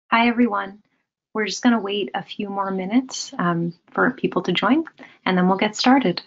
Hi, everyone. We're just going to wait a few more minutes for people to join, and then we'll get started.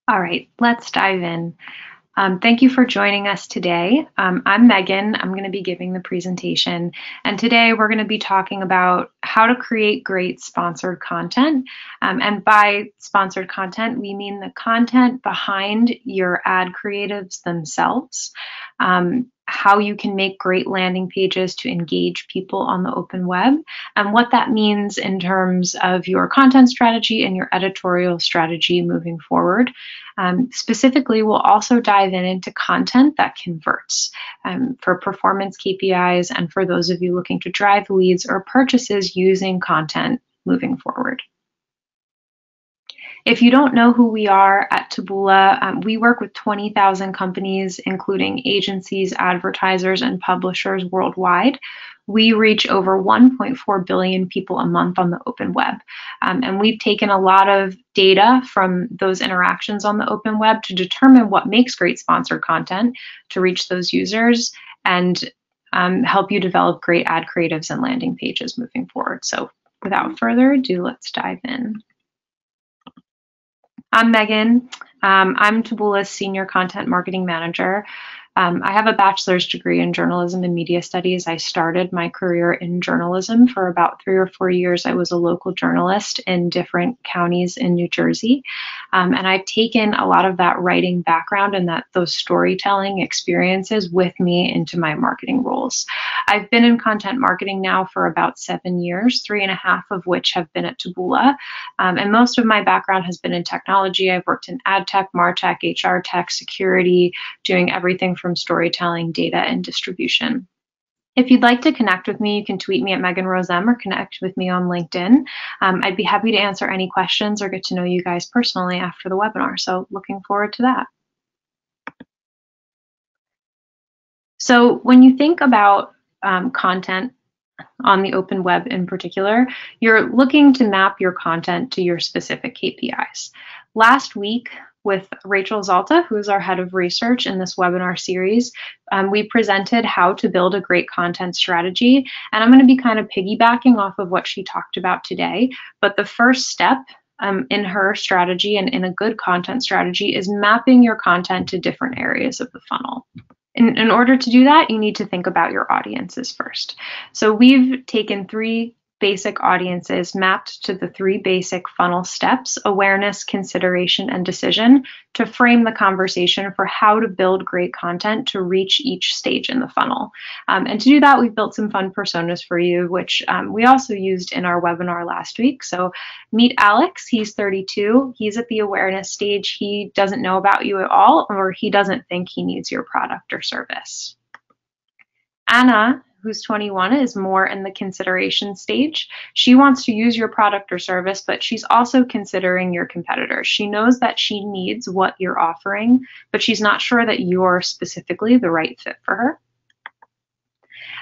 All right, let's dive in. Thank you for joining us today. I'm Megan. I'm going to be giving the presentation. And today we're going to be talking about how to create great sponsored content. And by sponsored content, we mean the content behind your ad creatives themselves. How you can make great landing pages to engage people on the open web, and what that means in terms of your content strategy and your editorial strategy moving forward. Specifically, we'll also dive into content that converts for performance KPIs and for those of you looking to drive leads or purchases using content moving forward. If you don't know who we are at Taboola, we work with 20,000 companies, including agencies, advertisers, and publishers worldwide. We reach over 1.4 billion people a month on the open web. And we've taken a lot of data from those interactions on the open web to determine what makes great sponsored content to reach those users and help you develop great ad creatives and landing pages moving forward. So without further ado, let's dive in. I'm Megan. I'm Taboola's Senior Content Marketing Manager. I have a bachelor's degree in journalism and media studies. I started my career in journalism for about 3 or 4 years. I was a local journalist in different counties in New Jersey. And I've taken a lot of that writing background and those storytelling experiences with me into my marketing roles. I've been in content marketing now for about 7 years, 3.5 of which have been at Taboola. And most of my background has been in technology. I've worked in ad tech, martech, HR tech, security, doing everything from storytelling, data, and distribution. If you'd like to connect with me, you can tweet me at Megan Rose M or connect with me on LinkedIn. I'd be happy to answer any questions or get to know you guys personally after the webinar. So looking forward to that. So when you think about content on the open web in particular, you're looking to map your content to your specific KPIs. Last week, with Rachel Zalta, who is our head of research in this webinar series, we presented how to build a great content strategy. And I'm going to be kind of piggybacking off of what she talked about today. But the first step in her strategy and in a good content strategy is mapping your content to different areas of the funnel. In order to do that, you need to think about your audiences first. So we've taken 3 basic audiences mapped to the 3 basic funnel steps: awareness, consideration, and decision, to frame the conversation for how to build great content to reach each stage in the funnel. And to do that, we've built some fun personas for you, which we also used in our webinar last week. So meet Alex. He's 32. He's at the awareness stage. He doesn't know about you at all, or he doesn't think he needs your product or service. Anna, who's 21, is more in the consideration stage. She wants to use your product or service, but she's also considering your competitors. She knows that she needs what you're offering, but she's not sure that you're specifically the right fit for her.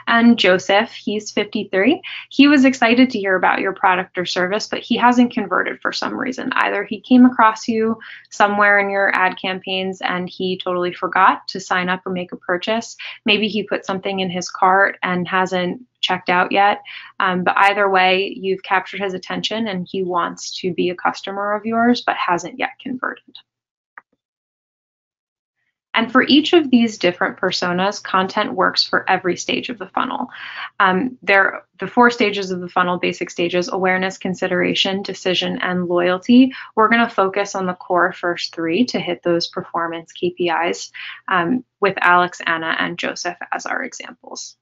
And Joseph, he's 53. He was excited to hear about your product or service, but he hasn't converted for some reason. Either he came across you somewhere in your ad campaigns and he totally forgot to sign up or make a purchase. Maybe he put something in his cart and hasn't checked out yet. But either way, you've captured his attention and he wants to be a customer of yours, but hasn't yet converted. And for each of these different personas, content works for every stage of the funnel. The 4 stages of the funnel, basic stages: awareness, consideration, decision, and loyalty. We're going to focus on the core first 3 to hit those performance KPIs with Alex, Anna, and Joseph as our examples.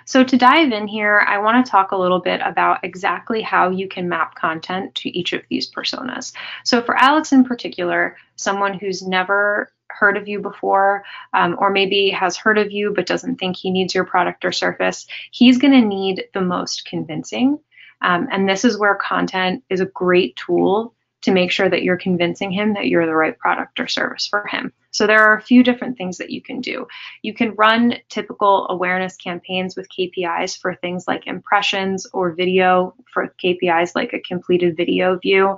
So to dive in here, I want to talk a little bit about exactly how you can map content to each of these personas. So for Alex in particular, someone who's never heard of you before, or maybe has heard of you but doesn't think he needs your product or service, he's going to need the most convincing. And this is where content is a great tool to make sure that you're convincing him that you're the right product or service for him. So there are a few different things that you can do. You can run typical awareness campaigns with KPIs for things like impressions, or video for KPIs like a completed video view,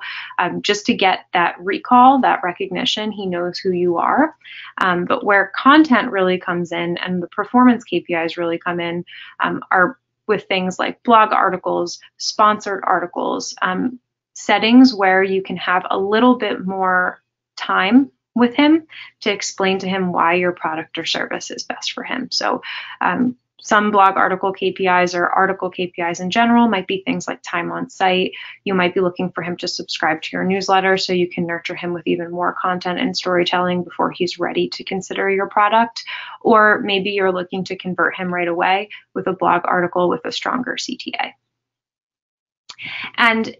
just to get that recall, that recognition. He knows who you are. But where content really comes in and the performance KPIs really come in are with things like blog articles, sponsored articles, settings where you can have a little bit more time with him to explain to him why your product or service is best for him. So some blog article KPIs or article KPIs in general might be things like time on site. You might be looking for him to subscribe to your newsletter so you can nurture him with even more content and storytelling before he's ready to consider your product. Or maybe you're looking to convert him right away with a blog article with a stronger CTA. And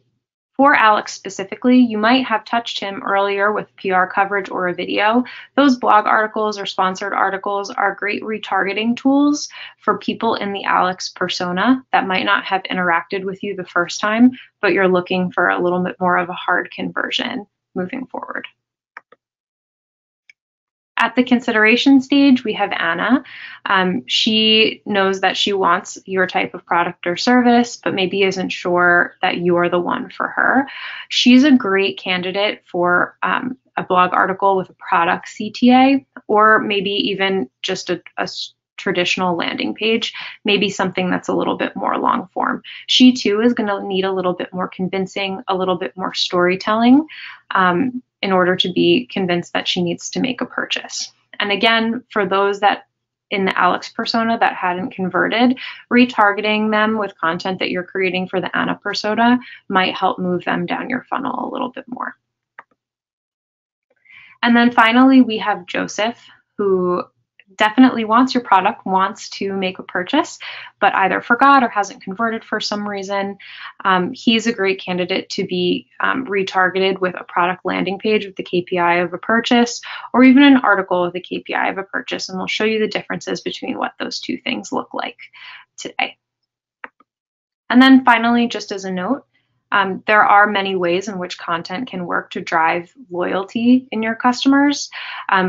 for Alex specifically, you might have touched him earlier with PR coverage or a video. Those blog articles or sponsored articles are great retargeting tools for people in the Alex persona that might not have interacted with you the first time, but you're looking for a little bit more of a hard conversion moving forward. At the consideration stage, we have Anna. She knows that she wants your type of product or service, but maybe isn't sure that you're the one for her. She's a great candidate for a blog article with a product CTA, or maybe even just a traditional landing page, maybe something that's a little bit more long form. She too is going to need a little bit more convincing, a little bit more storytelling in order to be convinced that she needs to make a purchase. And again, for those that in the Alex persona that hadn't converted, retargeting them with content that you're creating for the Anna persona might help move them down your funnel a little bit more. And then finally, we have Joseph, who definitely wants your product, wants to make a purchase, but either forgot or hasn't converted for some reason, he's a great candidate to be retargeted with a product landing page with the KPI of a purchase, or even an article with the KPI of a purchase. And we'll show you the differences between what those two things look like today. And then finally, just as a note, there are many ways in which content can work to drive loyalty in your customers,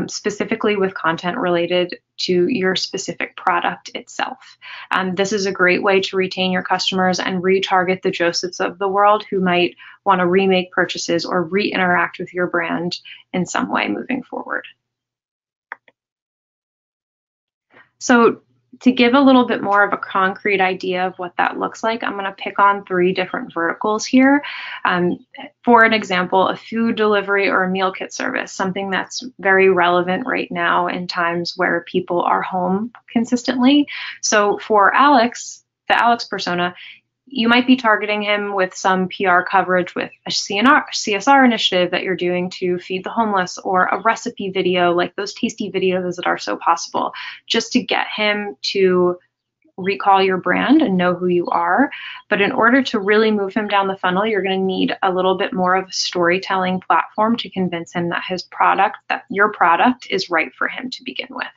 specifically with content related to your specific product itself. This is a great way to retain your customers and retarget the Josephs of the world who might want to remake purchases or re-interact with your brand in some way moving forward. So to give a little bit more of a concrete idea of what that looks like, I'm going to pick on 3 different verticals here. For an example, a food delivery or a meal kit service, something that's very relevant right now in times where people are home consistently. So for Alex, the Alex persona, you might be targeting him with some PR coverage with a CSR initiative that you're doing to feed the homeless, or a recipe video like those tasty videos that are so possible, just to get him to recall your brand and know who you are. But in order to really move him down the funnel, you're going to need a little bit more of a storytelling platform to convince him that your product is right for him to begin with.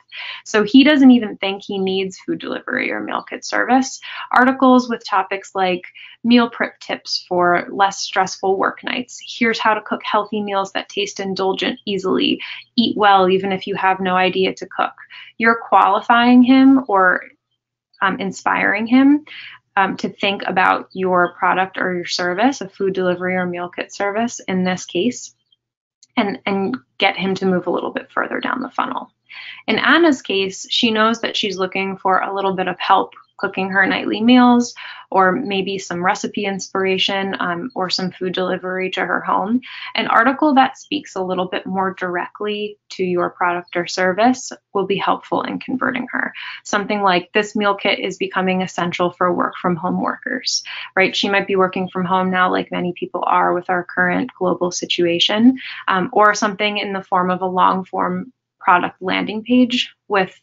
So he doesn't even think he needs food delivery or meal kit service. Articles with topics like meal prep tips for less stressful work nights. Here's how to cook healthy meals that taste indulgent easily. Eat well even if you have no idea to cook. You're qualifying him or inspiring him to think about your product or your service, a food delivery or meal kit service in this case, and get him to move a little bit further down the funnel. In Anna's case, she knows that she's looking for a little bit of help cooking her nightly meals, or maybe some recipe inspiration, or some food delivery to her home. An article that speaks a little bit more directly to your product or service will be helpful in converting her. Something like, this meal kit is becoming essential for work from home workers, right? She might be working from home now, like many people are with our current global situation, or something in the form of a long form product landing page with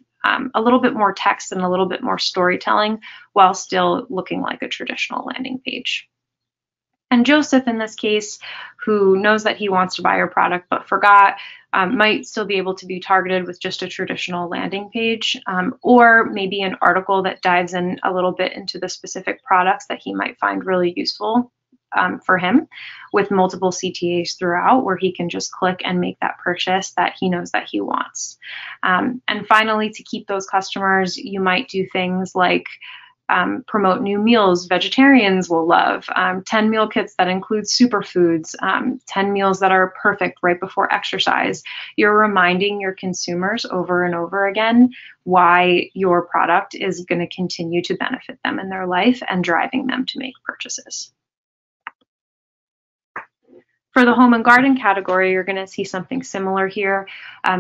a little bit more text and a little bit more storytelling while still looking like a traditional landing page. And Joseph, in this case, who knows that he wants to buy your product but forgot, might still be able to be targeted with just a traditional landing page, or maybe an article that dives in a little bit into the specific products that he might find really useful for him, with multiple CTAs throughout, where he can just click and make that purchase that he knows that he wants. And finally, to keep those customers, you might do things like promote new meals vegetarians will love, 10 meal kits that include superfoods, 10 meals that are perfect right before exercise. You're reminding your consumers over and over again why your product is going to continue to benefit them in their life and driving them to make purchases. For the home and garden category, you're going to see something similar here.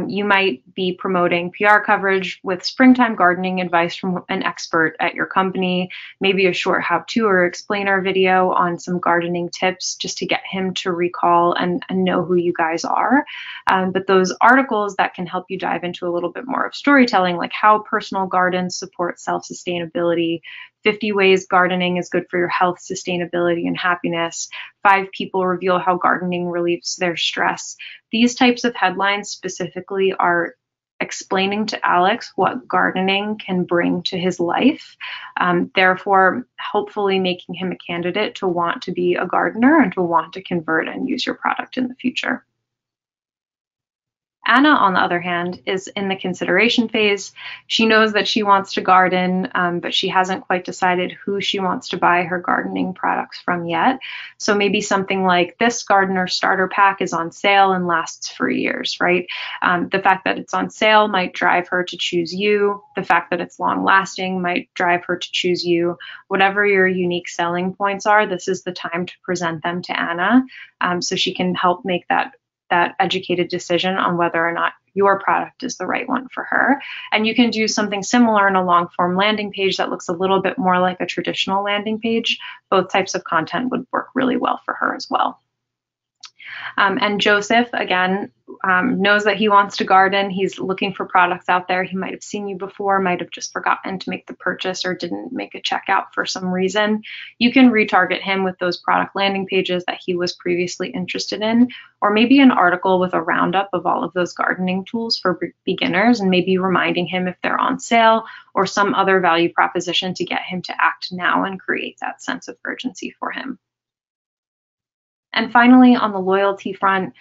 You might be promoting PR coverage with springtime gardening advice from an expert at your company, maybe a short how-to or explainer video on some gardening tips just to get him to recall and know who you guys are. But those articles that can help you dive into a little bit more of storytelling, like how personal gardens support self-sustainability, 50 ways gardening is good for your health, sustainability, and happiness. 5 people reveal how gardening relieves their stress. These types of headlines specifically are explaining to Alex what gardening can bring to his life, therefore hopefully making him a candidate to want to be a gardener and to want to convert and use your product in the future. Anna, on the other hand, is in the consideration phase. She knows that she wants to garden, but she hasn't quite decided who she wants to buy her gardening products from yet. So maybe something like, this gardener starter pack is on sale and lasts for years, right? The fact that it's on sale might drive her to choose you. The fact that it's long lasting might drive her to choose you. Whatever your unique selling points are, this is the time to present them to Anna, so she can help make that educated decision on whether or not your product is the right one for her. And you can do something similar in a long form landing page that looks a little bit more like a traditional landing page. Both types of content would work really well for her as well. And Joseph, again, knows that he wants to garden. He's looking for products out there. He might have seen you before, might have just forgotten to make the purchase or didn't make a checkout for some reason. You can retarget him with those product landing pages that he was previously interested in, or maybe an article with a roundup of all of those gardening tools for beginners, and maybe reminding him if they're on sale, or some other value proposition to get him to act now and create that sense of urgency for him. And finally, on the loyalty front,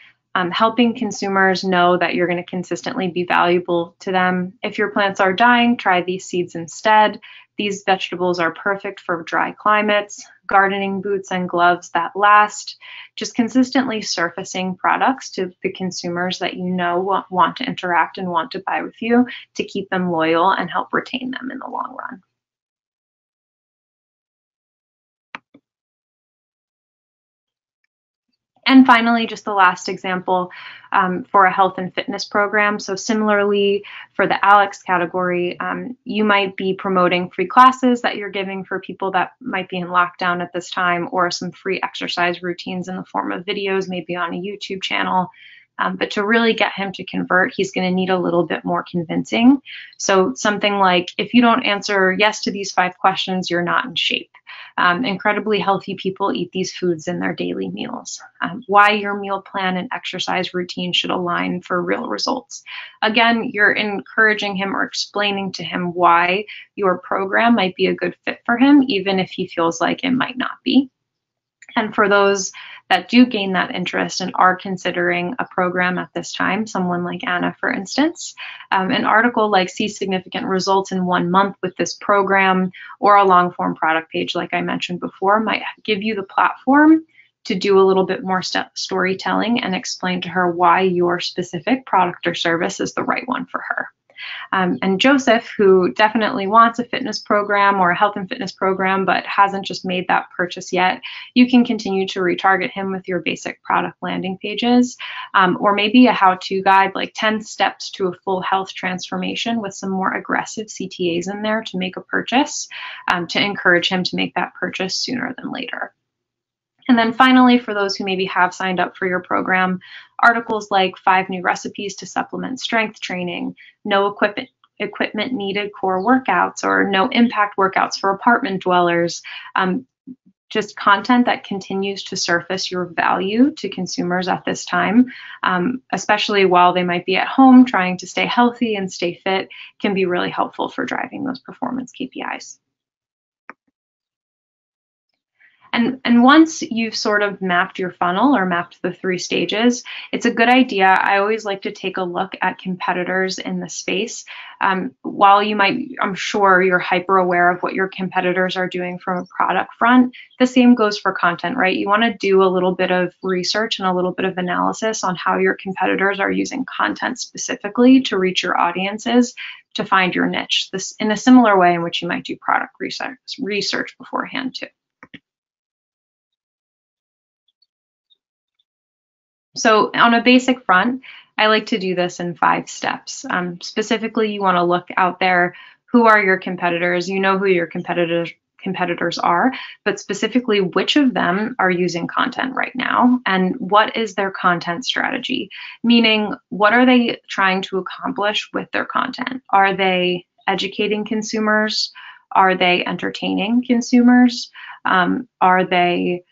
helping consumers know that you're going to consistently be valuable to them. If your plants are dying, try these seeds instead. These vegetables are perfect for dry climates, gardening boots and gloves that last. Just consistently surfacing products to the consumers that you know want to interact and want to buy with you to keep them loyal and help retain them in the long run. And finally, just the last example for a health and fitness program. So similarly, for the Alex category, you might be promoting free classes that you're giving for people that might be in lockdown at this time, or some free exercise routines in the form of videos, maybe on a YouTube channel. But to really get him to convert, he's going to need a little bit more convincing. So something like, if you don't answer yes to these 5 questions, you're not in shape. Incredibly healthy people eat these foods in their daily meals. Why your meal plan and exercise routine should align for real results. Again, you're encouraging him or explaining to him why your program might be a good fit for him, even if he feels like it might not be. And for those that do gain that interest and are considering a program at this time, someone like Anna, for instance, an article like "See Significant Results in 1 Month with this program," or a long form product page, like I mentioned before, might give you the platform to do a little bit more storytelling and explain to her why your specific product or service is the right one for her. And Joseph, who definitely wants a fitness program or a health and fitness program, but hasn't just made that purchase yet, you can continue to retarget him with your basic product landing pages, or maybe a how-to guide, like 10 steps to a full health transformation with some more aggressive CTAs in there to make a purchase, to encourage him to make that purchase sooner than later. And then finally, for those who maybe have signed up for your program, articles like 5 new recipes to supplement strength training, no equipment needed core workouts, or no impact workouts for apartment dwellers, just content that continues to surface your value to consumers at this time, especially while they might be at home trying to stay healthy and stay fit, can be really helpful for driving those performance KPIs. And once you've sort of mapped your funnel or mapped the 3 stages, it's a good idea. I always like to take a look at competitors in the space. While I'm sure you're hyper aware of what your competitors are doing from a product front, the same goes for content, right? You want to do a little bit of research and a little bit of analysis on how your competitors are using content specifically to reach your audiences, to find your niche. This in a similar way in which you might do product research beforehand too. So on a basic front, I like to do this in 5 steps. Specifically, you want to look out there. Who are your competitors? You know who your competitors are, but specifically, which of them are using content right now, and what is their content strategy? Meaning, what are they trying to accomplish with their content? Are they educating consumers? Are they entertaining consumers? Are they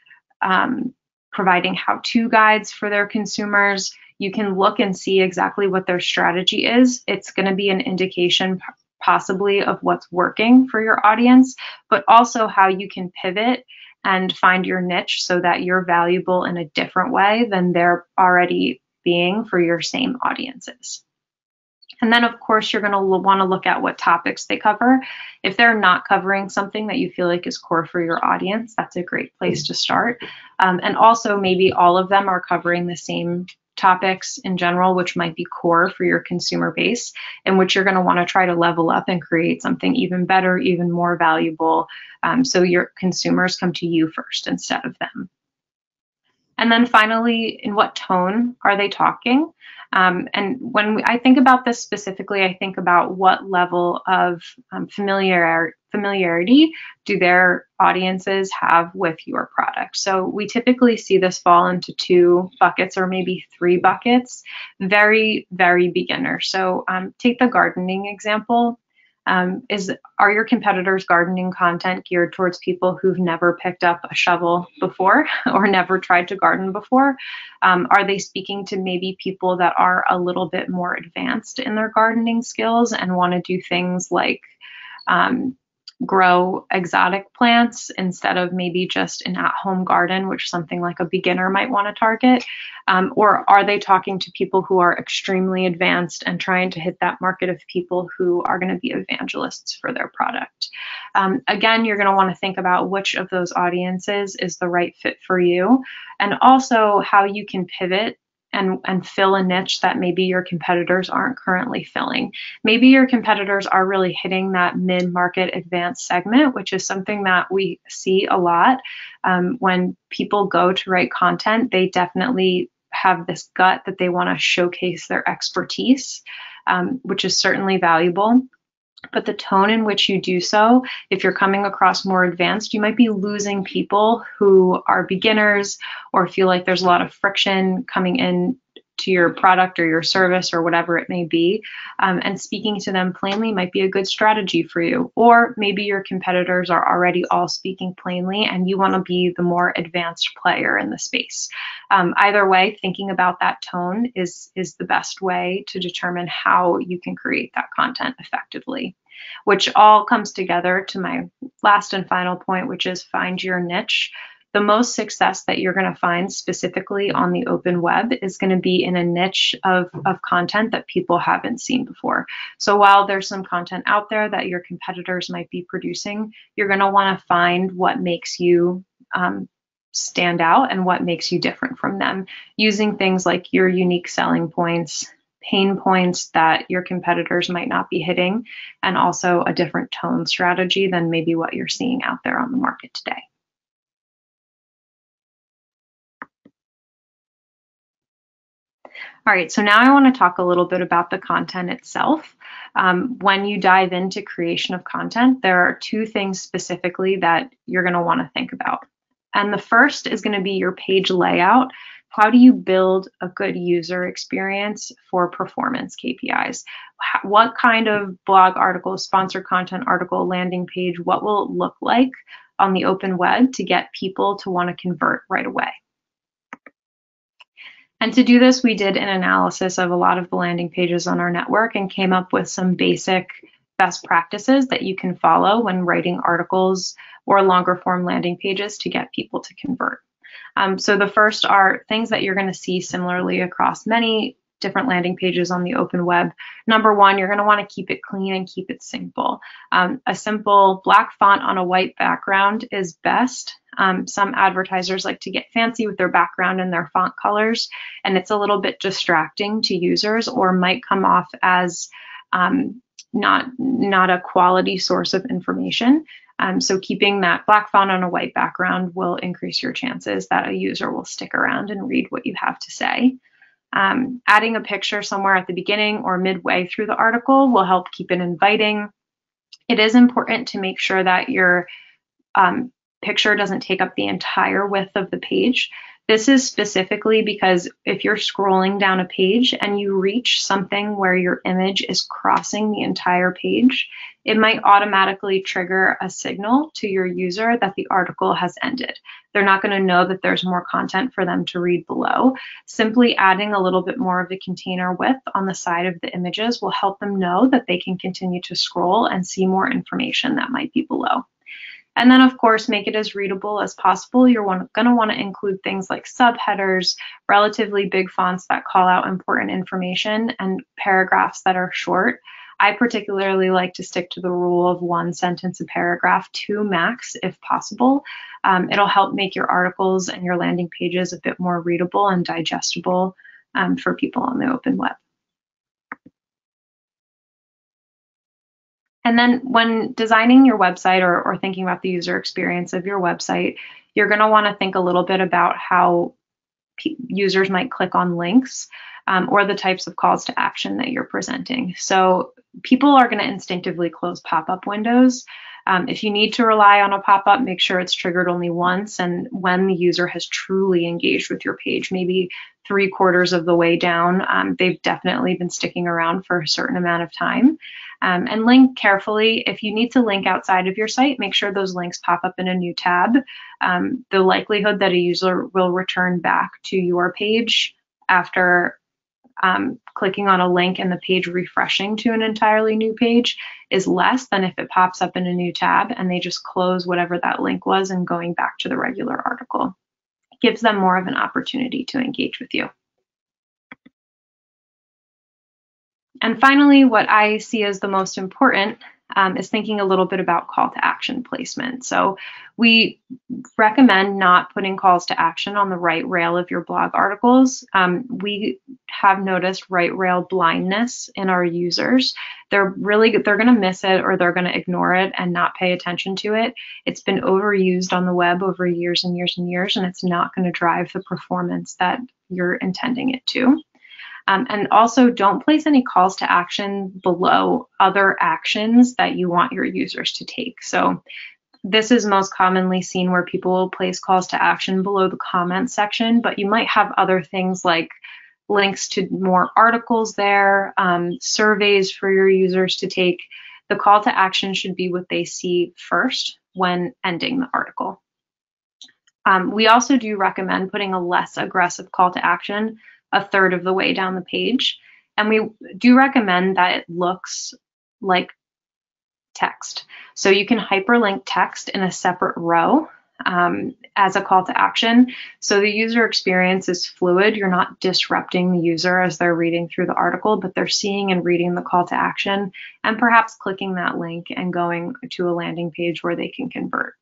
providing how-to guides for their consumers? You can look and see exactly what their strategy is. It's going to be an indication possibly of what's working for your audience, but also how you can pivot and find your niche so that you're valuable in a different way than they're already being for your same audiences. And then, of course, you're going to want to look at what topics they cover. If they're not covering something that you feel like is core for your audience, that's a great place to start. And also, maybe all of them are covering the same topics in general, which might be core for your consumer base, in which you're going to want to try to level up and create something even better, even more valuable, so your consumers come to you first instead of them. And then finally, in what tone are they talking? And when I think about this specifically, I think about what level of familiarity do their audiences have with your product. So we typically see this fall into 2 buckets or maybe 3 buckets. Very, very beginner. So take the gardening example. Are your competitors' gardening content geared towards people who've never picked up a shovel before or never tried to garden before? Are they speaking to maybe people that are a little bit more advanced in their gardening skills and want to do things like grow exotic plants instead of maybe just an at-home garden, which something like a beginner might want to target? Or are they talking to people who are extremely advanced and trying to hit that market of people who are going to be evangelists for their product? Again, you're going to want to think about which of those audiences is the right fit for you, and also how you can pivot and fill a niche that maybe your competitors aren't currently filling. Maybe your competitors are really hitting that mid-market advanced segment, which is something that we see a lot. When people go to write content, they definitely have this gut that they want to showcase their expertise, which is certainly valuable. But the tone in which you do so, if you're coming across more advanced, you might be losing people who are beginners or feel like there's a lot of friction coming in to your product or your service or whatever it may be. And speaking to them plainly might be a good strategy for you. Or maybe your competitors are already all speaking plainly and you want to be the more advanced player in the space. Either way, thinking about that tone is the best way to determine how you can create that content effectively, which all comes together to my last and final point, which is find your niche. The most success that you're going to find specifically on the open web is going to be in a niche of content that people haven't seen before. So while there's some content out there that your competitors might be producing, you're going to want to find what makes you stand out and what makes you different from them, using things like your unique selling points, pain points that your competitors might not be hitting, and also a different tone strategy than maybe what you're seeing out there on the market today. All right, so now I want to talk a little bit about the content itself. When you dive into creation of content, there are 2 things specifically that you're going to want to think about. And the first is going to be your page layout. How do you build a good user experience for performance KPIs? What kind of blog article, sponsored content article, landing page, what will it look like on the open web to get people to want to convert right away? And to do this, we did an analysis of a lot of the landing pages on our network and came up with some basic best practices that you can follow when writing articles or longer form landing pages to get people to convert. So the first are things that you're going to see similarly across many different landing pages on the open web. Number 1, you're going to want to keep it clean and keep it simple. A simple black font on a white background is best. Some advertisers like to get fancy with their background and their font colors, and it's a little bit distracting to users or might come off as not a quality source of information. So keeping that black font on a white background will increase your chances that a user will stick around and read what you have to say. Adding a picture somewhere at the beginning or midway through the article will help keep it inviting. It is important to make sure that your picture doesn't take up the entire width of the page. This is specifically because if you're scrolling down a page and you reach something where your image is crossing the entire page, it might automatically trigger a signal to your user that the article has ended. They're not going to know that there's more content for them to read below. Simply adding a little bit more of a container width on the side of the images will help them know that they can continue to scroll and see more information that might be below. And then, of course, make it as readable as possible. You're going to want to include things like subheaders, relatively big fonts that call out important information, and paragraphs that are short. I particularly like to stick to the rule of 1 sentence a paragraph, 2 max if possible. It'll help make your articles and your landing pages a bit more readable and digestible for people on the open web. And then when designing your website or thinking about the user experience of your website, you're going to want to think a little bit about how users might click on links, or the types of calls to action that you're presenting. So people are going to instinctively close pop-up windows. If you need to rely on a pop-up, make sure it's triggered only once, and when the user has truly engaged with your page, maybe 3/4 of the way down, they've definitely been sticking around for a certain amount of time. And link carefully. If you need to link outside of your site, make sure those links pop up in a new tab. The likelihood that a user will return back to your page after clicking on a link and the page refreshing to an entirely new page is less than if it pops up in a new tab and they just close whatever that link was and going back to the regular article. It gives them more of an opportunity to engage with you. And finally, what I see as the most important is thinking a little bit about call to action placement. So we recommend not putting calls to action on the right rail of your blog articles. We have noticed right rail blindness in our users. They're going to miss it, or they're going to ignore it and not pay attention to it. It's been overused on the web over years and years and years, and it's not going to drive the performance that you're intending it to. And also, don't place any calls to action below other actions that you want your users to take. So this is most commonly seen where people will place calls to action below the comment section, but you might have other things like links to more articles there, surveys for your users to take. The call to action should be what they see first when ending the article. We also do recommend putting a less aggressive call to action 1/3 of the way down the page. And we do recommend that it looks like text. So you can hyperlink text in a separate row as a call to action. So the user experience is fluid. You're not disrupting the user as they're reading through the article, but they're seeing and reading the call to action and perhaps clicking that link and going to a landing page where they can convert.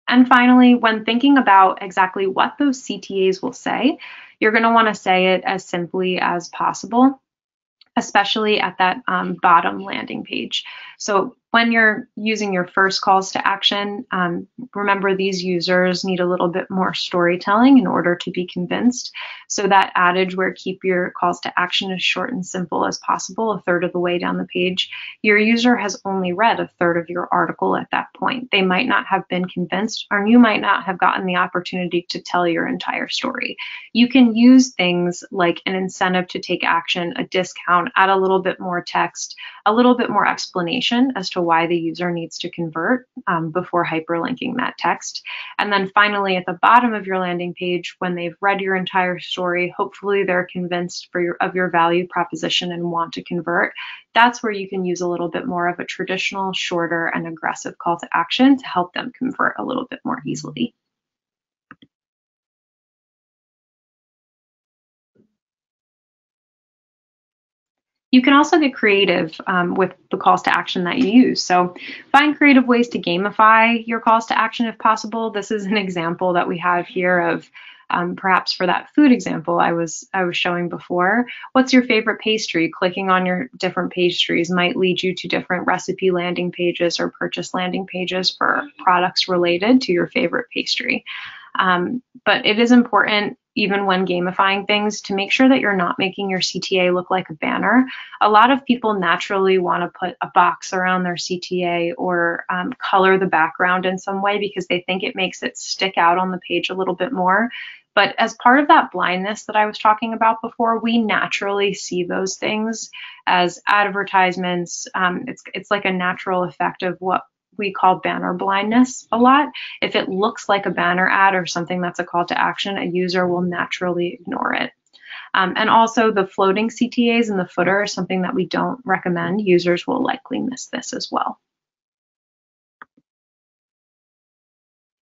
And finally, when thinking about exactly what those CTAs will say, you're going to want to say it as simply as possible, especially at that bottom landing page. So when you're using your first calls to action, remember these users need a little bit more storytelling in order to be convinced. So that adage where keep your calls to action as short and simple as possible 1/3 of the way down the page, your user has only read 1/3 of your article at that point. They might not have been convinced, or you might not have gotten the opportunity to tell your entire story. You can use things like an incentive to take action, a discount, add a little bit more text, a little bit more explanation as to why the user needs to convert before hyperlinking that text. And then finally, at the bottom of your landing page, when they've read your entire story, hopefully they're convinced of your value proposition and want to convert. That's where you can use a little bit more of a traditional, shorter, and aggressive call to action to help them convert a little bit more easily. You can also get creative with the calls to action that you use. So find creative ways to gamify your calls to action if possible. This is an example that we have here of perhaps for that food example I was showing before. What's your favorite pastry? Clicking on your different pastries might lead you to different recipe landing pages or purchase landing pages for products related to your favorite pastry. But it is important, even when gamifying things, to make sure that you're not making your CTA look like a banner. A lot of people naturally want to put a box around their CTA or color the background in some way because they think it makes it stick out on the page a little bit more. But as part of that blindness that I was talking about before, we naturally see those things as advertisements. It's like a natural effect of what we call banner blindness a lot. If it looks like a banner ad or something that's a call to action, a user will naturally ignore it. And also the floating CTAs in the footer is something that we don't recommend. Users will likely miss this as well.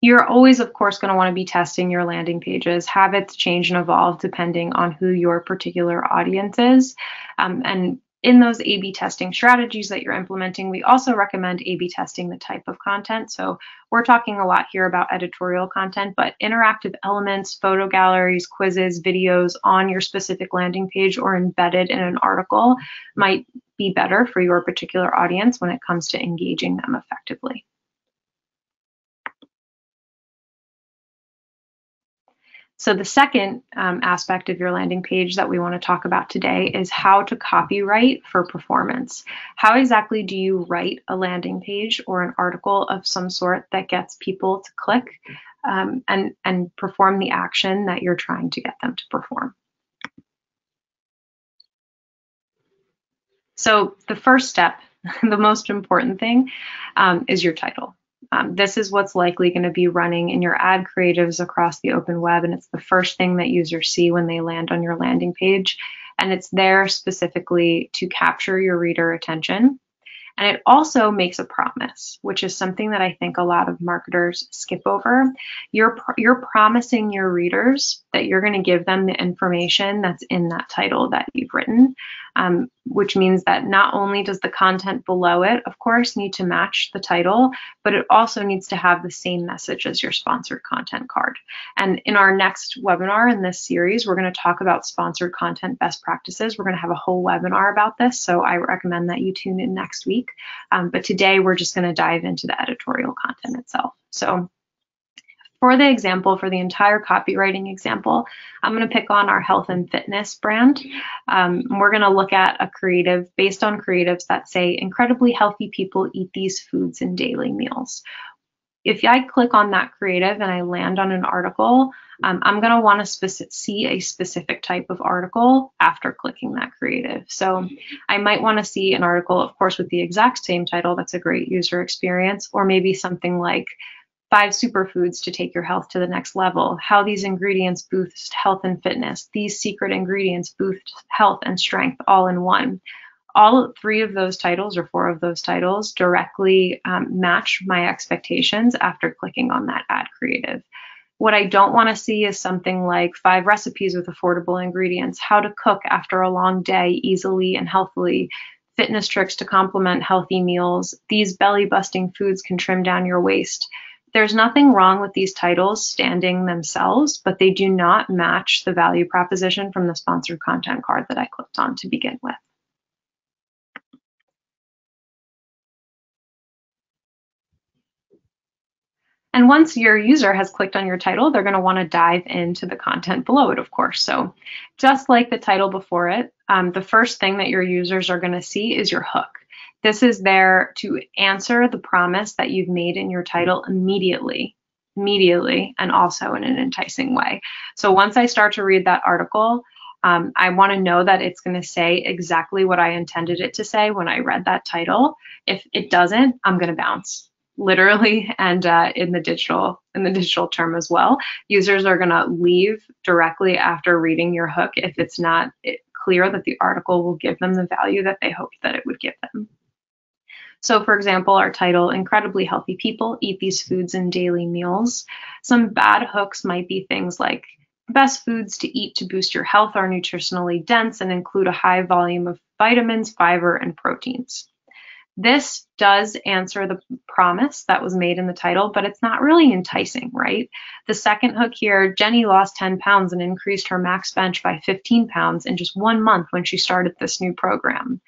You're always, of course, going to want to be testing your landing pages. Habits change and evolve depending on who your particular audience is. And in those A/B testing strategies that you're implementing, we also recommend A/B testing the type of content. So we're talking a lot here about editorial content, but interactive elements, photo galleries, quizzes, videos on your specific landing page or embedded in an article might be better for your particular audience when it comes to engaging them effectively. So the second aspect of your landing page that we want to talk about today is how to copywrite for performance. How exactly do you write a landing page or an article of some sort that gets people to click and perform the action that you're trying to get them to perform? So the first step, the most important thing, is your title. This is what's likely going to be running in your ad creatives across the open web, and it's the first thing that users see when they land on your landing page. And it's there specifically to capture your reader attention. And it also makes a promise, which is something that I think a lot of marketers skip over. You're promising your readers that you're going to give them the information that's in that title that you've written, which means that not only does the content below it, of course, need to match the title, but it also needs to have the same message as your sponsored content card. And in our next webinar in this series, we're going to talk about sponsored content best practices. We're going to have a whole webinar about this, so I recommend that you tune in next week. But today we're just going to dive into the editorial content itself. So for the example, for the entire copywriting example, I'm going to pick on our health and fitness brand. We're going to look at a creative based on creatives that say incredibly healthy people eat these foods in daily meals. If I click on that creative and I land on an article, I'm going to want to see a specific type of article after clicking that creative. So I might want to see an article, of course, with the exact same title. That's a great user experience, or maybe something like 5 superfoods to take your health to the next level, how these ingredients boost health and fitness, these secret ingredients boost health and strength all in one. All 3 of those titles or 4 of those titles directly match my expectations after clicking on that ad creative. What I don't want to see is something like 5 recipes with affordable ingredients, how to cook after a long day easily and healthily, fitness tricks to complement healthy meals, these belly-busting foods can trim down your waist. There's nothing wrong with these titles standing themselves, but they do not match the value proposition from the sponsored content card that I clicked on to begin with. And once your user has clicked on your title, they're going to want to dive into the content below it, of course. So just like the title before it, the first thing that your users are going to see is your hook. This is there to answer the promise that you've made in your title immediately, and also in an enticing way. So once I start to read that article, I want to know that it's going to say exactly what I intended it to say when I read that title. If it doesn't, I'm going to bounce. Literally, and in the digital term as well, users are going to leave directly after reading your hook if it's not clear that the article will give them the value that they hoped that it would give them. So for example, our title, Incredibly Healthy People Eat These Foods in Daily Meals. Some bad hooks might be things like, best foods to eat to boost your health are nutritionally dense and include a high volume of vitamins, fiber, and proteins. This does answer the promise that was made in the title, but it's not really enticing, right? The second hook here, Jenny lost 10 pounds and increased her max bench by 15 pounds in just 1 month when she started this new program.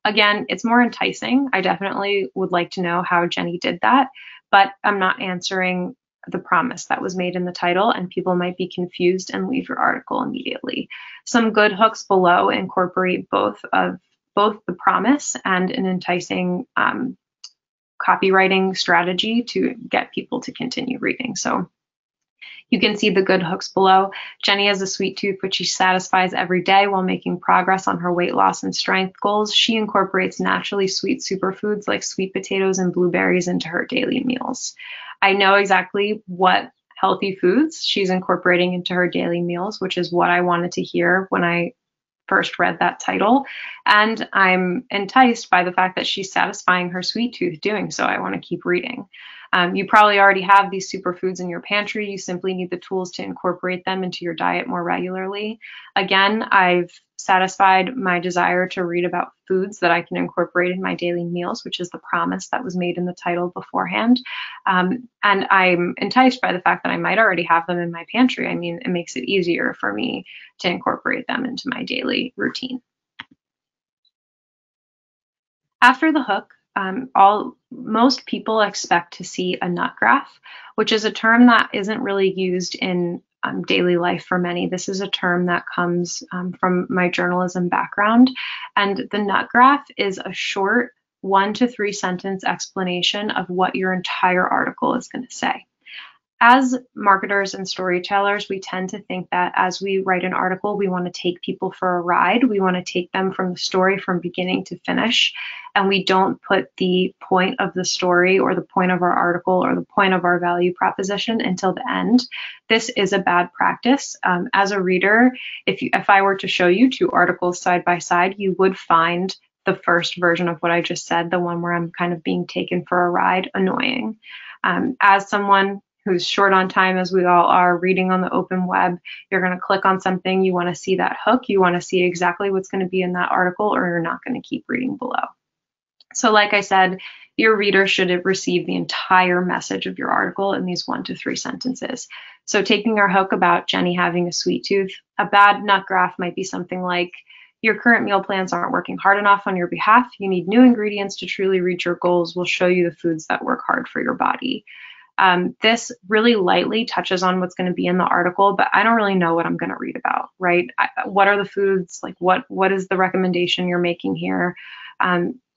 Again, it's more enticing. I definitely would like to know how Jenny did that, but I'm not answering the promise that was made in the title, and people might be confused and leave your article immediately. Some good hooks below incorporate both the promise and an enticing copywriting strategy to get people to continue reading. So you can see the good hooks below. Jenny has a sweet tooth, which she satisfies every day while making progress on her weight loss and strength goals. She incorporates naturally sweet superfoods like sweet potatoes and blueberries into her daily meals. I know exactly what healthy foods she's incorporating into her daily meals, which is what I wanted to hear when I first read that title, and I'm enticed by the fact that she's satisfying her sweet tooth doing so. I want to keep reading. You probably already have these superfoods in your pantry. You simply need the tools to incorporate them into your diet more regularly. Again, I've satisfied my desire to read about foods that I can incorporate in my daily meals, which is the promise that was made in the title beforehand. And I'm enticed by the fact that I might already have them in my pantry. I mean, it makes it easier for me to incorporate them into my daily routine. After the hook, most people expect to see a nut graph, which is a term that isn't really used in daily life for many. This is a term that comes from my journalism background. And the nut graph is a short 1 to 3 sentence explanation of what your entire article is going to say. As marketers and storytellers, we tend to think that as we write an article, we want to take people for a ride. We want to take them from the story from beginning to finish. And we don't put the point of the story or the point of our article or the point of our value proposition until the end. This is a bad practice. As a reader, if I were to show you 2 articles side by side, you would find the first version of what I just said, the one where I'm kind of being taken for a ride, annoying. As someone who's short on time, as we all are, reading on the open web, you're going to click on something, you want to see that hook, you want to see exactly what's going to be in that article, or you're not going to keep reading below. So like I said, your reader should receive the entire message of your article in these 1 to 3 sentences. So taking our hook about Jenny having a sweet tooth, a bad nut graph might be something like, your current meal plans aren't working hard enough on your behalf. You need new ingredients to truly reach your goals. We'll show you the foods that work hard for your body. This really lightly touches on what's going to be in the article, but I don't really know what I'm going to read about, right? What are the foods? Like what is the recommendation you're making here?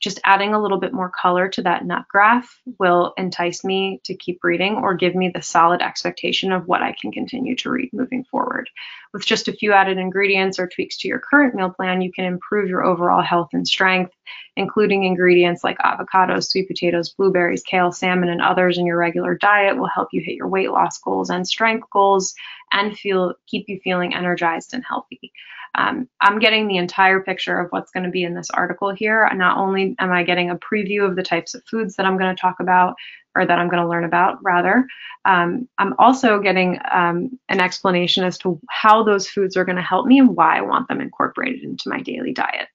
Just adding a little bit more color to that nut graph will entice me to keep reading or give me the solid expectation of what I can continue to read moving forward. With just a few added ingredients or tweaks to your current meal plan, you can improve your overall health and strength, including ingredients like avocados, sweet potatoes, blueberries, kale, salmon, and others in your regular diet will help you hit your weight loss goals and strength goals and keep you feeling energized and healthy. I'm getting the entire picture of what's going to be in this article here. Not only am I getting a preview of the types of foods that I'm going to talk about, or that I'm going to learn about, rather, I'm also getting an explanation as to how those foods are going to help me and why I want them incorporated into my daily diet.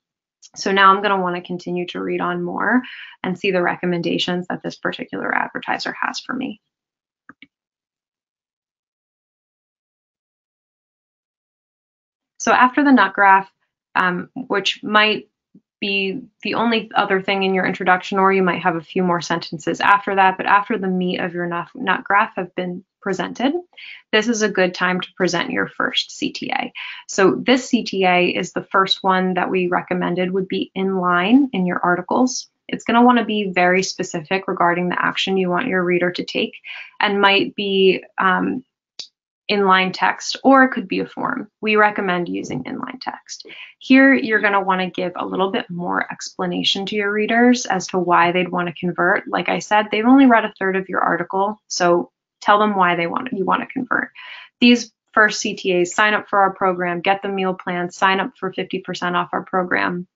So now I'm going to want to continue to read on more and see the recommendations that this particular advertiser has for me. So after the nut graph, which might be the only other thing in your introduction, or you might have a few more sentences after that, but after the meat of your nut graph have been presented, this is a good time to present your first CTA. So this CTA is the first one that we recommended would be in line in your articles. It's going to want to be very specific regarding the action you want your reader to take, and might be inline text, or it could be a form. We recommend using inline text. Here, you're going to want to give a little bit more explanation to your readers as to why they'd want to convert. Like I said, they've only read a third of your article, so tell them why you want to convert. These first CTAs, sign up for our program, get the meal plan, sign up for 50% off our program,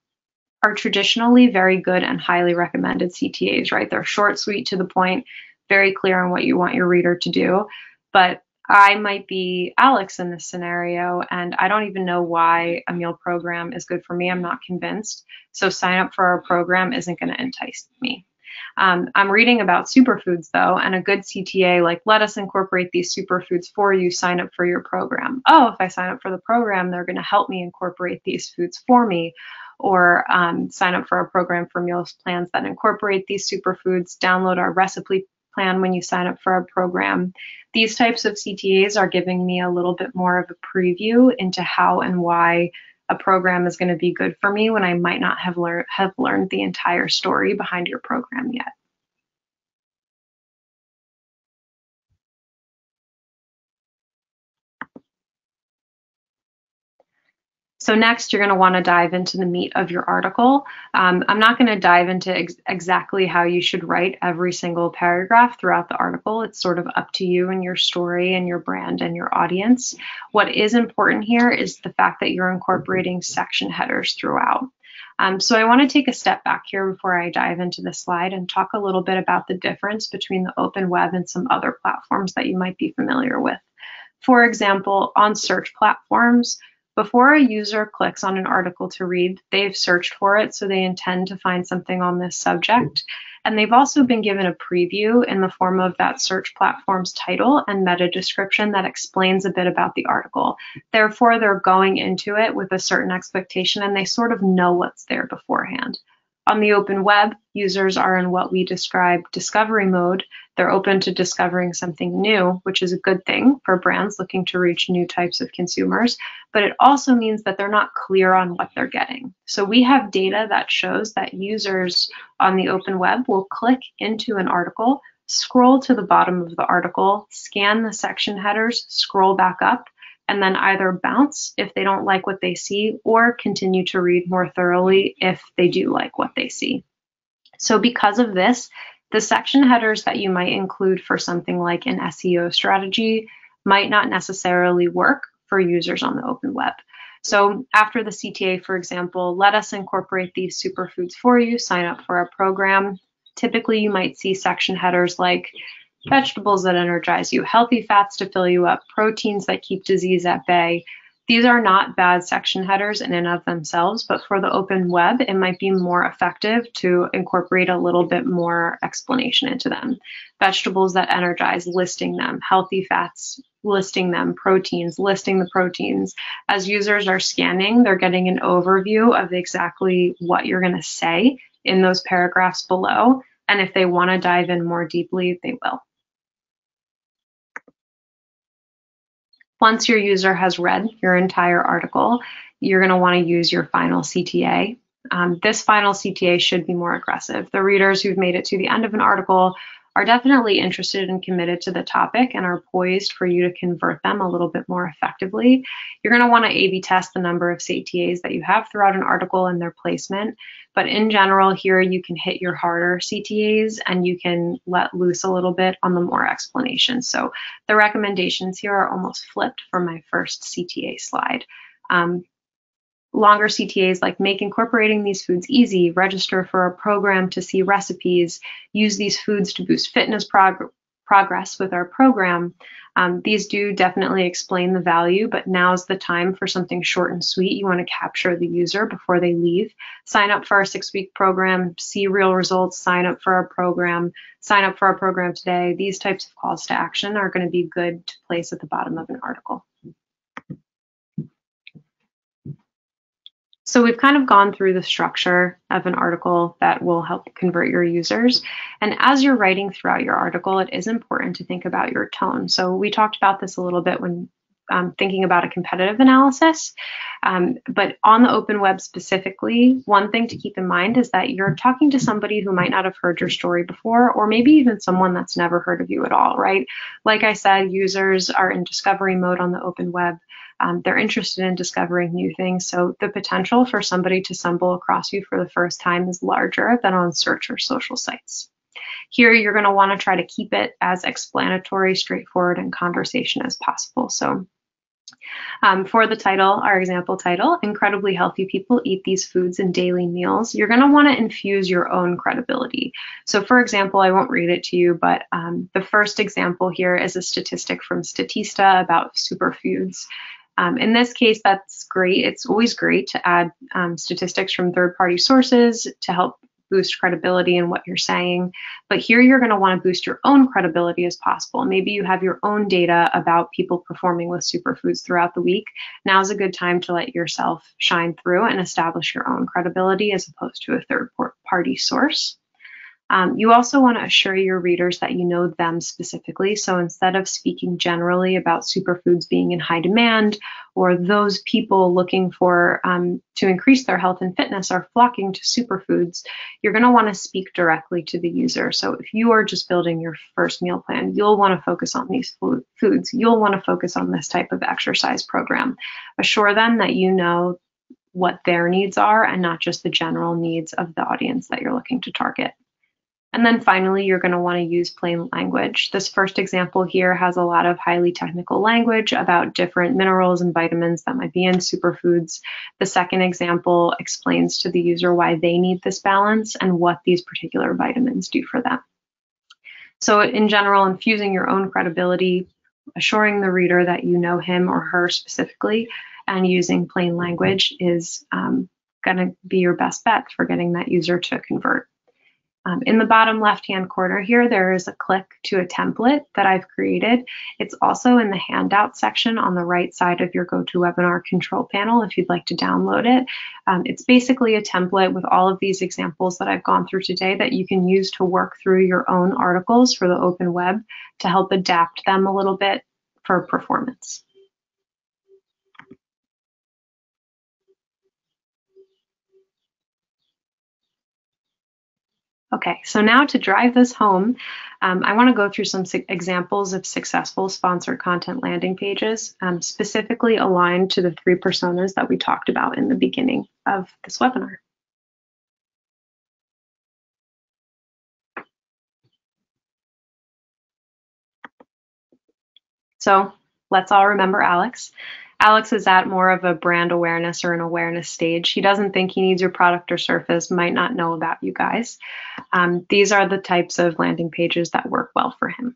are traditionally very good and highly recommended CTAs, right? They're short, sweet, to the point, very clear on what you want your reader to do. But I might be Alex in this scenario, and I don't even know why a meal program is good for me. I'm not convinced. So sign up for our program isn't going to entice me. I'm reading about superfoods though, and a good CTA like, let us incorporate these superfoods for you, sign up for your program. Oh, if I sign up for the program, they're going to help me incorporate these foods for me. Or sign up for a program for meal plans that incorporate these superfoods, download our recipe plan when you sign up for our program. These types of CTAs are giving me a little bit more of a preview into how and why a program is going to be good for me when I might not have learned the entire story behind your program yet. So next, you're going to want to dive into the meat of your article. I'm not going to dive into exactly how you should write every single paragraph throughout the article. It's sort of up to you and your story and your brand and your audience. What is important here is the fact that you're incorporating section headers throughout. So I want to take a step back here before I dive into the slide and talk a little bit about the difference between the open web and some other platforms that you might be familiar with. For example, on search platforms, before a user clicks on an article to read, they've searched for it, so they intend to find something on this subject. And they've also been given a preview in the form of that search platform's title and meta description that explains a bit about the article. Therefore, they're going into it with a certain expectation, and they sort of know what's there beforehand. On the open web, users are in what we describe discovery mode. They're open to discovering something new, which is a good thing for brands looking to reach new types of consumers, but it also means that they're not clear on what they're getting. So we have data that shows that users on the open web will click into an article, scroll to the bottom of the article, scan the section headers, scroll back up, and then either bounce if they don't like what they see or continue to read more thoroughly if they do like what they see. So because of this, the section headers that you might include for something like an SEO strategy might not necessarily work for users on the open web. So after the CTA, for example, let us incorporate these superfoods for you, sign up for our program. Typically, you might see section headers like vegetables that energize you, healthy fats to fill you up, proteins that keep disease at bay. These are not bad section headers in and of themselves, but for the open web, it might be more effective to incorporate a little bit more explanation into them. Vegetables that energize, listing them, healthy fats, listing them, proteins, listing the proteins. As users are scanning, they're getting an overview of exactly what you're going to say in those paragraphs below. And if they want to dive in more deeply, they will. Once your user has read your entire article, you're going to want to use your final CTA. This final CTA should be more aggressive. The readers who've made it to the end of an article are definitely interested and committed to the topic and are poised for you to convert them a little bit more effectively. You're going to want to A/B test the number of CTAs that you have throughout an article and their placement. But in general, here you can hit your harder CTAs and you can let loose a little bit on the more explanation. So the recommendations here are almost flipped from my first CTA slide. Longer CTAs like make incorporating these foods easy, register for a program to see recipes, use these foods to boost fitness progress with our program. These do definitely explain the value, but now's the time for something short and sweet. You want to capture the user before they leave. Sign up for our 6-week program, see real results, sign up for our program, sign up for our program today. These types of calls to action are going to be good to place at the bottom of an article. So we've kind of gone through the structure of an article that will help convert your users. And as you're writing throughout your article, it is important to think about your tone. So we talked about this a little bit when thinking about a competitive analysis. But on the open web specifically, one thing to keep in mind is that you're talking to somebody who might not have heard your story before, or maybe even someone that's never heard of you at all, right? Like I said, users are in discovery mode on the open web. They're interested in discovering new things. So the potential for somebody to stumble across you for the first time is larger than on search or social sites. Here, you're going to want to try to keep it as explanatory, straightforward, and conversation as possible. So for the title, our example title, Incredibly Healthy People Eat These Foods in Daily Meals, you're going to want to infuse your own credibility. So for example, I won't read it to you, but the first example here is a statistic from Statista about superfoods. In this case, that's great. It's always great to add statistics from third-party sources to help boost credibility in what you're saying. But here you're going to want to boost your own credibility as possible. Maybe you have your own data about people performing with superfoods throughout the week. Now's a good time to let yourself shine through and establish your own credibility as opposed to a third-party source. You also want to assure your readers that you know them specifically. So instead of speaking generally about superfoods being in high demand or those people looking for to increase their health and fitness are flocking to superfoods, you're going to want to speak directly to the user. So if you are just building your first meal plan, you'll want to focus on these foods. You'll want to focus on this type of exercise program. Assure them that you know what their needs are and not just the general needs of the audience that you're looking to target. And then finally, you're going to want to use plain language. This first example here has a lot of highly technical language about different minerals and vitamins that might be in superfoods. The second example explains to the user why they need this balance and what these particular vitamins do for them. So in general, infusing your own credibility, assuring the reader that you know him or her specifically, and using plain language is going to be your best bet for getting that user to convert. In the bottom left-hand corner here, there is a click to a template that I've created. It's also in the handout section on the right side of your GoToWebinar control panel if you'd like to download it. It's basically a template with all of these examples that I've gone through today that you can use to work through your own articles for the open web to help adapt them a little bit for performance. Okay, so now to drive this home, I want to go through some examples of successful sponsored content landing pages, specifically aligned to the 3 personas that we talked about in the beginning of this webinar. So let's all remember Alex. Alex is at more of a brand awareness or an awareness stage. He doesn't think he needs your product or service, might not know about you guys. These are the types of landing pages that work well for him.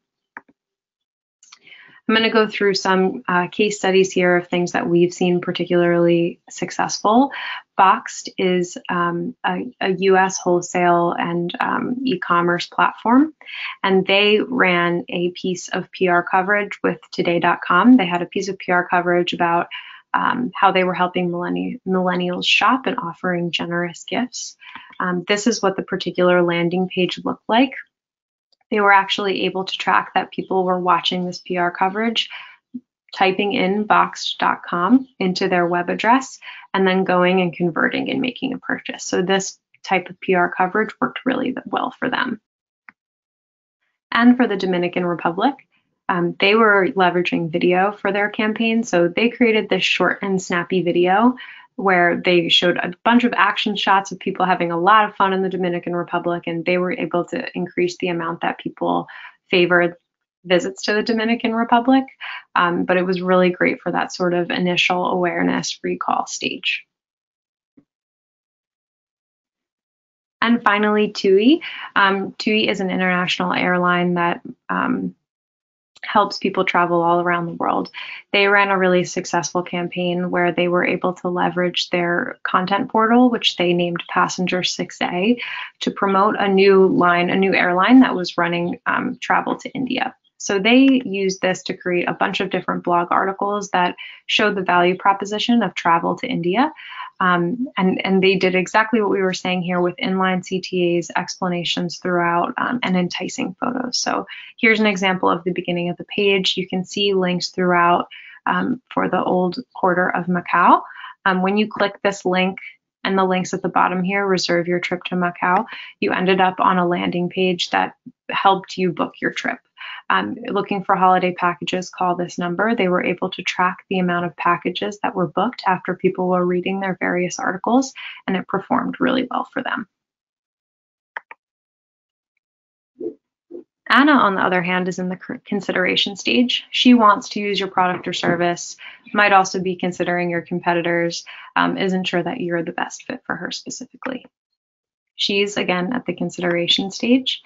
I'm going to go through some case studies here of things that we've seen particularly successful. Boxed is a US wholesale and e-commerce platform, and they ran a piece of PR coverage with today.com. They had a piece of PR coverage about how they were helping millennials shop and offering generous gifts. This is what the particular landing page looked like. They were actually able to track that people were watching this PR coverage, typing in boxed.com into their web address, and then going and converting and making a purchase. So this type of PR coverage worked really well for them. And for the Dominican Republic, they were leveraging video for their campaign. So they created this short and snappy video where they showed a bunch of action shots of people having a lot of fun in the Dominican Republic, and they were able to increase the amount that people favored visits to the Dominican Republic. But it was really great for that sort of initial awareness recall stage. And finally, TUI. TUI is an international airline that helps people travel all around the world. They ran a really successful campaign where they were able to leverage their content portal, which they named Passenger 6A, to promote a new airline that was running travel to India. So they used this to create a bunch of different blog articles that showed the value proposition of travel to India. And they did exactly what we were saying here with inline CTAs, explanations throughout, and enticing photos. So here's an example of the beginning of the page. You can see links throughout for the old quarter of Macau. When you click this link and the links at the bottom here, reserve your trip to Macau, you ended up on a landing page that helped you book your trip. Looking for holiday packages, call this number. They were able to track the amount of packages that were booked after people were reading their various articles, and it performed really well for them. Anna, on the other hand, is in the consideration stage. She wants to use your product or service, might also be considering your competitors, isn't sure that you're the best fit for her specifically. She's, again, at the consideration stage.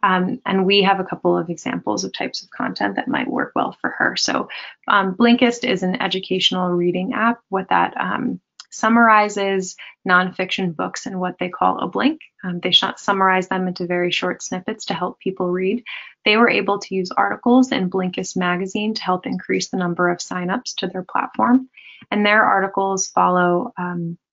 And we have a couple of examples of types of content that might work well for her. So Blinkist is an educational reading app. What that summarizes nonfiction books in what they call a blink. They summarize them into very short snippets to help people read. They were able to use articles in Blinkist magazine to help increase the number of signups to their platform. And their articles follow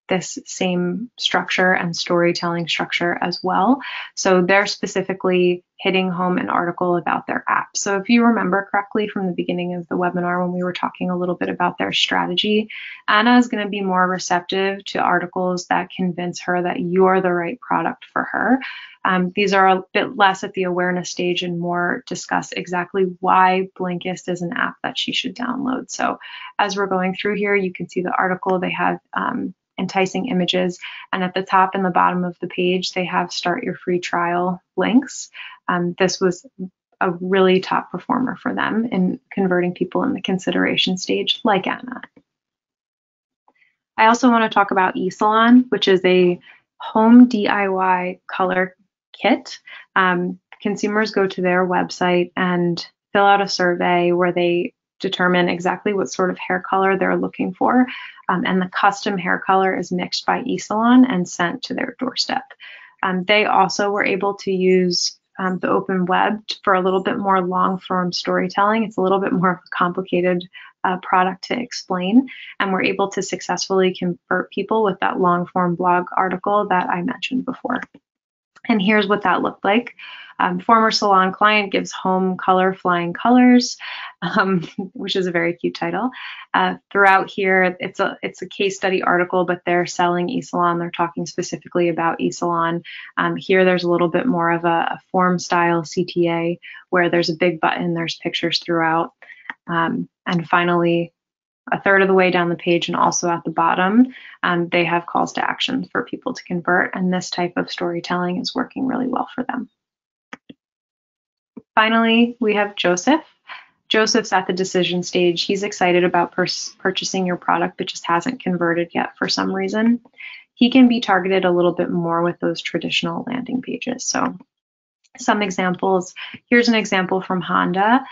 this same structure and storytelling structure as well. So they're specifically hitting home an article about their app. So if you remember correctly from the beginning of the webinar when we were talking a little bit about their strategy, Anna is going to be more receptive to articles that convince her that you're the right product for her. These are a bit less at the awareness stage and more discuss exactly why Blinkist is an app that she should download. So as we're going through here, you can see the article. They have enticing images, and at the top and the bottom of the page they have start your free trial links. This was a really top performer for them in converting people in the consideration stage, like Anna. I also want to talk about eSalon, which is a home DIY color kit. Consumers go to their website and fill out a survey where they determine exactly what sort of hair color they're looking for, and the custom hair color is mixed by eSalon and sent to their doorstep. They also were able to use the open web for a little bit more long-form storytelling. It's a little bit more of a complicated product to explain, and we're able to successfully convert people with that long-form blog article that I mentioned before. And here's what that looked like. Former salon client gives home color flying colors, which is a very cute title. Throughout here, it's a case study article, but they're selling eSalon. They're talking specifically about eSalon. Here, there's a little bit more of a form style CTA where there's a big button, there's pictures throughout. And finally, a third of the way down the page and also at the bottom, they have calls to action for people to convert, and this type of storytelling is working really well for them. Finally, we have Joseph. Joseph's at the decision stage. He's excited about purchasing your product, but just hasn't converted yet for some reason. He can be targeted a little bit more with those traditional landing pages. So some examples, here's an example from Honda.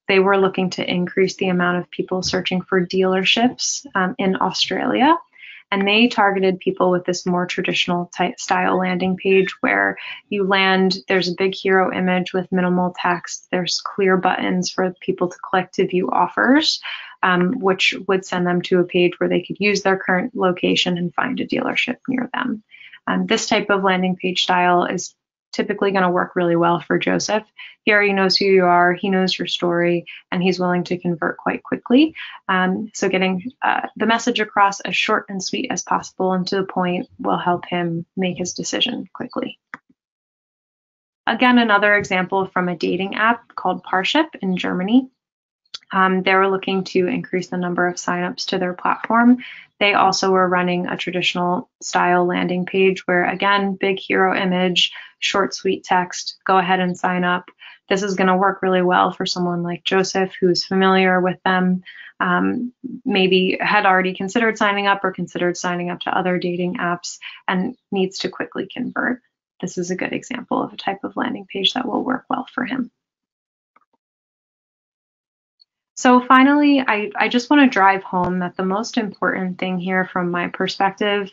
They were looking to increase the amount of people searching for dealerships in Australia. And they targeted people with this more traditional style landing page where you land, there's a big hero image with minimal text, there's clear buttons for people to click to view offers, which would send them to a page where they could use their current location and find a dealership near them. This type of landing page style is typically going to work really well for Joseph. He already knows who you are, he knows your story, and he's willing to convert quite quickly. So getting the message across as short and sweet as possible and to the point will help him make his decision quickly. Again, another example from a dating app called Parship in Germany. They were looking to increase the number of signups to their platform. They also were running a traditional style landing page where, again, big hero image, short, sweet text, go ahead and sign up. This is going to work really well for someone like Joseph, who's familiar with them, maybe had already considered signing up or considered signing up to other dating apps and needs to quickly convert. This is a good example of a type of landing page that will work well for him. So finally, I just want to drive home that the most important thing here from my perspective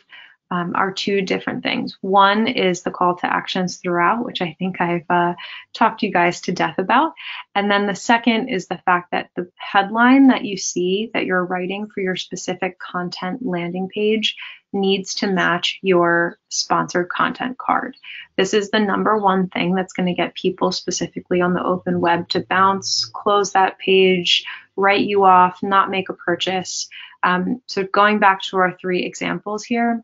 are two different things. One is the call to actions throughout, which I think I've talked you guys to death about. And then the second is the fact that the headline that you see that you're writing for your specific content landing page needs to match your sponsored content card. This is the number one thing that's going to get people specifically on the open web to bounce, close that page, write you off, not make a purchase. So going back to our three examples here,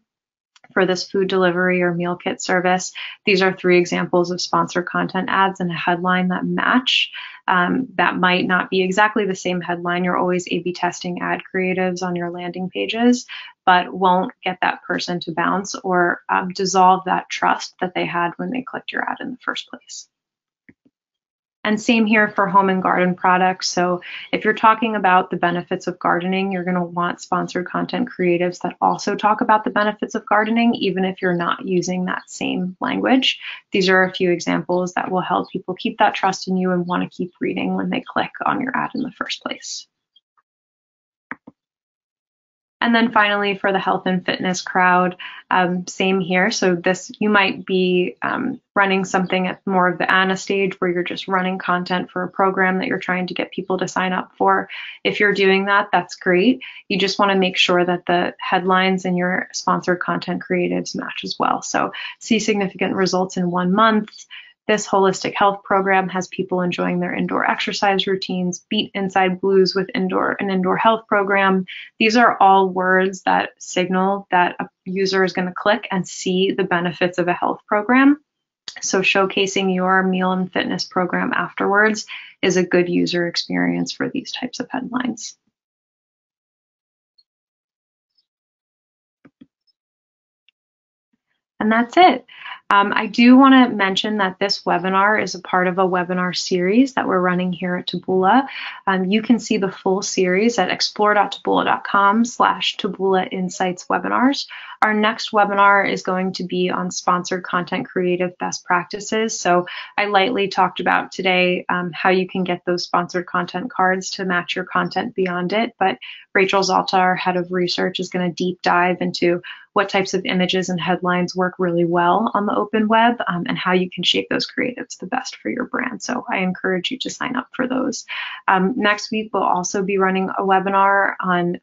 for this food delivery or meal kit service, these are three examples of sponsored content ads and a headline that match. That might not be exactly the same headline. You're always A/B testing ad creatives on your landing pages, but won't get that person to bounce or dissolve that trust that they had when they clicked your ad in the first place. And same here for home and garden products. So if you're talking about the benefits of gardening, you're going to want sponsored content creatives that also talk about the benefits of gardening, even if you're not using that same language. These are a few examples that will help people keep that trust in you and want to keep reading when they click on your ad in the first place. And then finally, for the health and fitness crowd, same here. So this, you might be running something at more of the Anna stage where you're just running content for a program that you're trying to get people to sign up for. If you're doing that, that's great. You just want to make sure that the headlines in your sponsored content creatives match as well. So see significant results in 1 month. This holistic health program has people enjoying their indoor exercise routines, beat inside blues with an indoor health program. These are all words that signal that a user is going to click and see the benefits of a health program. So showcasing your meal and fitness program afterwards is a good user experience for these types of headlines. And that's it. I do want to mention that this webinar is a part of a webinar series that we're running here at Taboola. You can see the full series at explore.taboola.com/Taboola Insights webinars. Our next webinar is going to be on sponsored content creative best practices. So I lightly talked about today how you can get those sponsored content cards to match your content beyond it, but Rachel Zalta, our head of research, is going to deep dive into what types of images and headlines work really well on the open web, and how you can shape those creatives the best for your brand. So I encourage you to sign up for those. Next week, we'll also be running a webinar on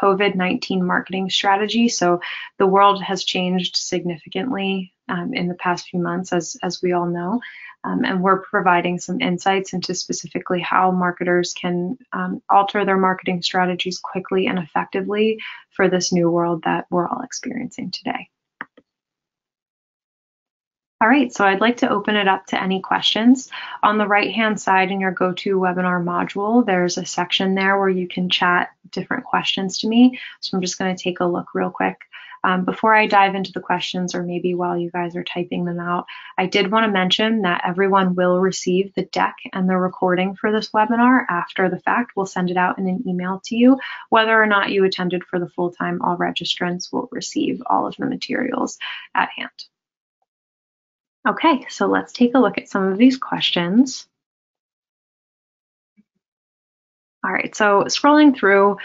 COVID-19 marketing strategy. So the world has changed significantly in the past few months, as we all know. And we're providing some insights into specifically how marketers can alter their marketing strategies quickly and effectively for this new world that we're all experiencing today. All right, so I'd like to open it up to any questions. On the right-hand side in your GoToWebinar module, there's a section there where you can chat different questions to me. So I'm just going to take a look real quick. Before I dive into the questions, or maybe while you guys are typing them out, I did want to mention that everyone will receive the deck and the recording for this webinar after the fact. We'll send it out in an email to you. Whether or not you attended for the full time, all registrants will receive all of the materials at hand. Okay, so let's take a look at some of these questions. All right, so scrolling through,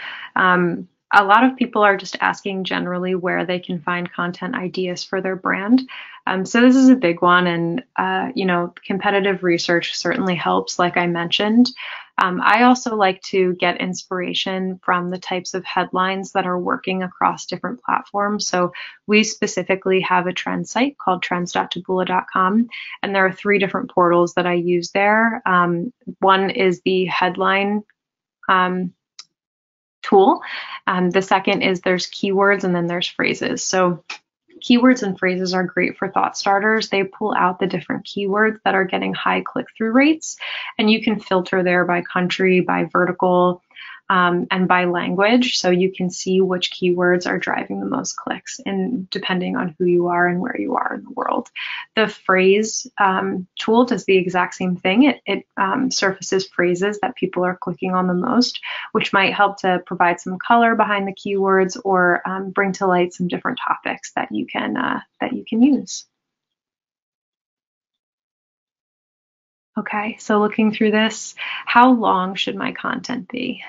a lot of people are just asking generally where they can find content ideas for their brand. So this is a big one, and competitive research certainly helps, like I mentioned. I also like to get inspiration from the types of headlines that are working across different platforms. So we specifically have a trend site called trends.taboola.com, and there are 3 different portals that I use there. One is the headline tool. The second is there's keywords, and then there's phrases. So keywords and phrases are great for thought starters. They pull out the different keywords that are getting high click-through rates, and you can filter there by country, by vertical, and by language. So you can see which keywords are driving the most clicks, and depending on who you are and where you are in the world. The phrase tool does the exact same thing. It surfaces phrases that people are clicking on the most, which might help to provide some color behind the keywords, or bring to light some different topics that you can use. Okay, so looking through this, how long should my content be?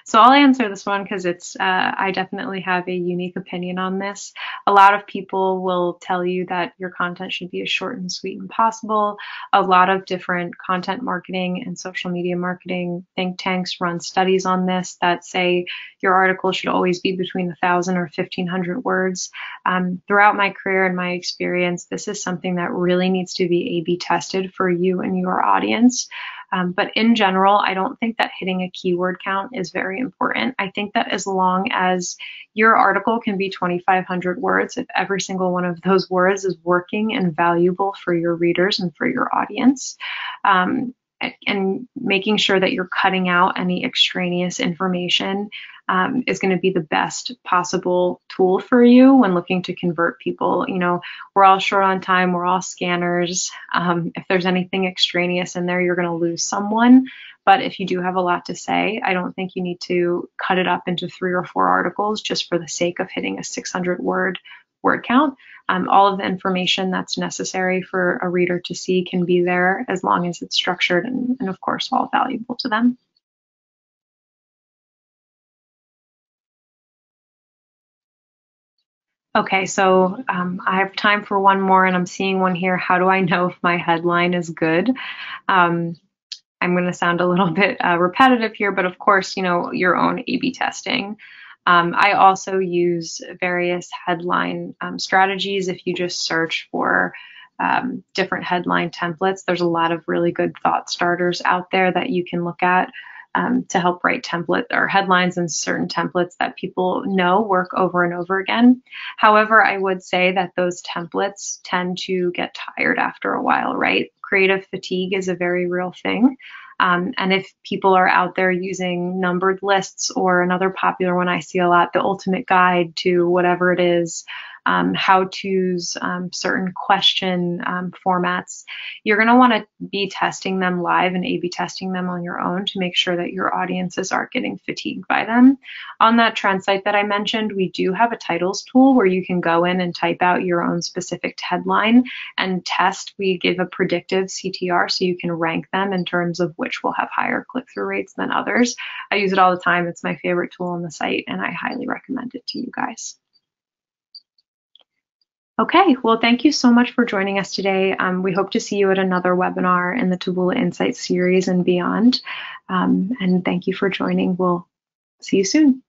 So I'll answer this one because I definitely have a unique opinion on this. A lot of people will tell you that your content should be as short and sweet as possible. A lot of different content marketing and social media marketing think tanks run studies on this that say your article should always be between 1,000 or 1,500 words. Throughout my career and my experience, this is something that really needs to be A/B tested for you and your audience. But in general, I don't think that hitting a keyword count is very important. I think that as long as your article can be 2,500 words, if every single one of those words is working and valuable for your readers and for your audience, and making sure that you're cutting out any extraneous information is going to be the best possible tool for you when looking to convert people. You know, we're all short on time, we're all scanners. If there's anything extraneous in there, you're going to lose someone. But if you do have a lot to say, I don't think you need to cut it up into 3 or 4 articles just for the sake of hitting a 600 word count. All of the information that's necessary for a reader to see can be there as long as it's structured and of course, all valuable to them. Okay, so I have time for one more, and I'm seeing one here. How do I know if my headline is good? I'm going to sound a little bit repetitive here, but of course, you know, your own A/B testing. I also use various headline strategies. If you just search for different headline templates, there's a lot of really good thought starters out there that you can look at to help write template or headlines and certain templates that people know work over and over again. However, I would say that those templates tend to get tired after a while, right? Creative fatigue is a very real thing. And if people are out there using numbered lists, or another popular one I see a lot, the ultimate guide to whatever it is, how-tos, certain question formats, you're going to want to be testing them live and A/B testing them on your own to make sure that your audiences aren't getting fatigued by them. On that trend site that I mentioned, we do have a titles tool where you can go in and type out your own specific headline and test. We give a predictive CTR so you can rank them in terms of which will have higher click-through rates than others. I use it all the time. It's my favorite tool on the site, and I highly recommend it to you guys. Okay, well, thank you so much for joining us today. We hope to see you at another webinar in the Taboola Insights series and beyond. And thank you for joining. We'll see you soon.